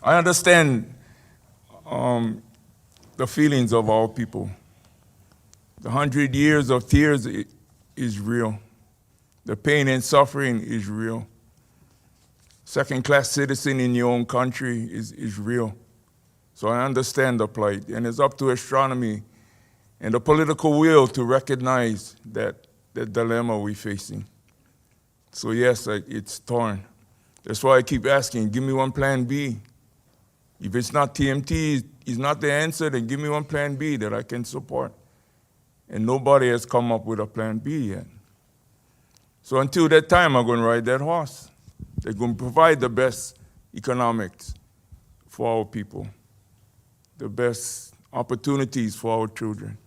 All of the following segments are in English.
I understand the feelings of our people. The 100 years of tears is real. The pain and suffering is real. Second-class citizen in your own country is real. So I understand the plight, and it's up to astronomy and the political will to recognize that dilemma we're facing. So yes, it's torn. That's why I keep asking, give me one plan B. If it's not TMT, is not the answer, then give me one plan B that I can support. And nobody has come up with a plan B yet. So until that time, I'm going to ride that horse. They're going to provide the best economics for our people, the best opportunities for our children.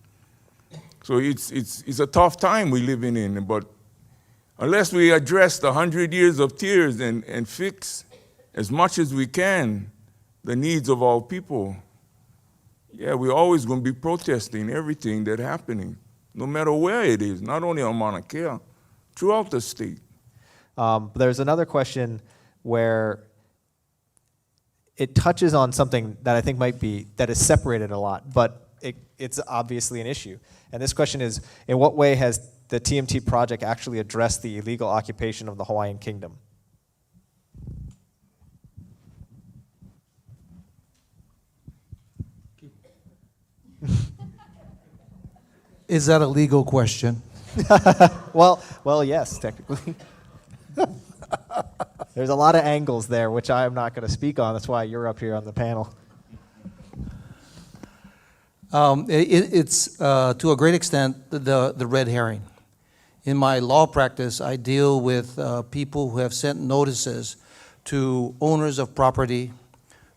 So it's a tough time we're living in, but unless we address the 100 years of tears and fix as much as we can the needs of our people, yeah, we're always going to be protesting everything that's happening, no matter where it is, not only on MAUNAKEA, throughout the state. There's another question where it touches on something that I think that is separated a lot, but it's obviously an issue. And this question is, in what way has the TMT project actually addressed the illegal occupation of the Hawaiian Kingdom? Is that a legal question? Well, yes, technically. There's a lot of angles there, which I am not going to speak on. That's why you're up here on the panel. It's to a great extent the red herring. In my law practice, I deal with people who have sent notices to owners of property,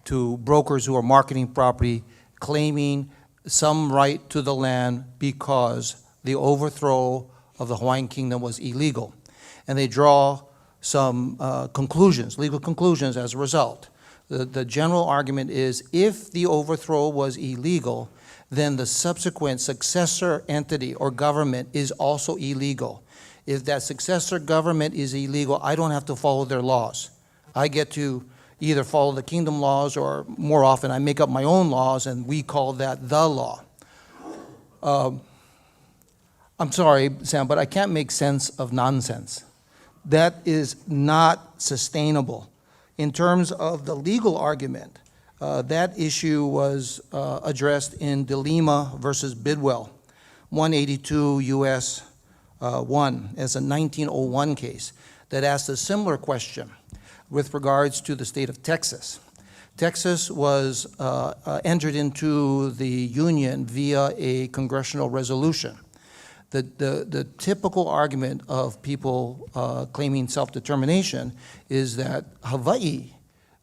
to brokers who are marketing property, claiming some right to the land because the overthrow of the Hawaiian Kingdom was illegal. And they draw some conclusions, legal conclusions as a result. The general argument is if the overthrow was illegal, then the subsequent successor entity or government is also illegal. If that successor government is illegal, I don't have to follow their laws. I get to either follow the kingdom laws, or more often I make up my own laws, and we call that the law. I'm sorry, Sam, but I can't make sense of nonsense. That is not sustainable. In terms of the legal argument, that issue was addressed in DeLima versus Bidwell, 182 U.S. 1, as a 1901 case that asked a similar question with regards to the state of Texas. Texas was entered into the Union via a congressional resolution. The typical argument of people claiming self-determination is that Hawaii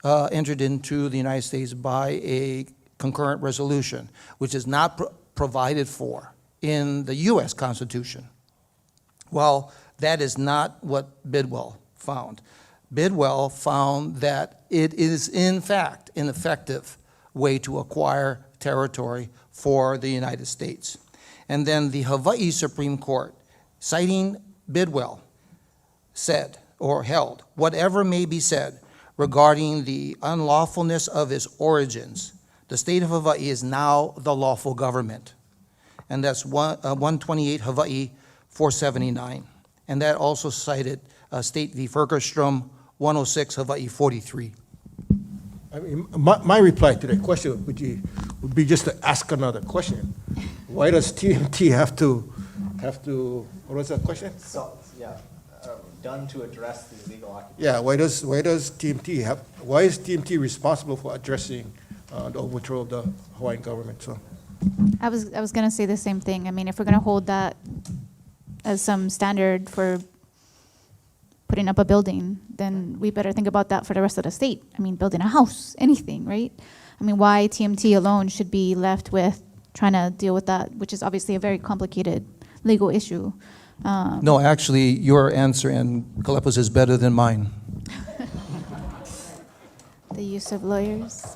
entered into the United States by a concurrent resolution, which is not provided for in the U.S. Constitution. Well, that is not what Bidwell found. Bidwell found that it is, in fact, an effective way to acquire territory for the United States. And then the Hawaii Supreme Court, citing Bidwell, said or held, whatever may be said regarding the unlawfulness of its origins, the state of Hawaii is now the lawful government. And that's 128 Hawaii 479. And that also cited State v. Fergerstrom 106 Hawaii 43. I mean, my reply to that question would be just to ask another question. Why does TMT have to, what was that question? So, yeah, done to address the illegal occupation. Yeah, why is TMT responsible for addressing the overthrow of the Hawaiian government? So, I was going to say the same thing. I mean, if we're going to hold that as some standard for putting up a building, then we better think about that for the rest of the state. I mean, building a house, anything, right? I mean, why TMT alone should be left with trying to deal with that, which is obviously a very complicated legal issue. No, actually, your answer and KALEPA's is better than mine. The use of lawyers.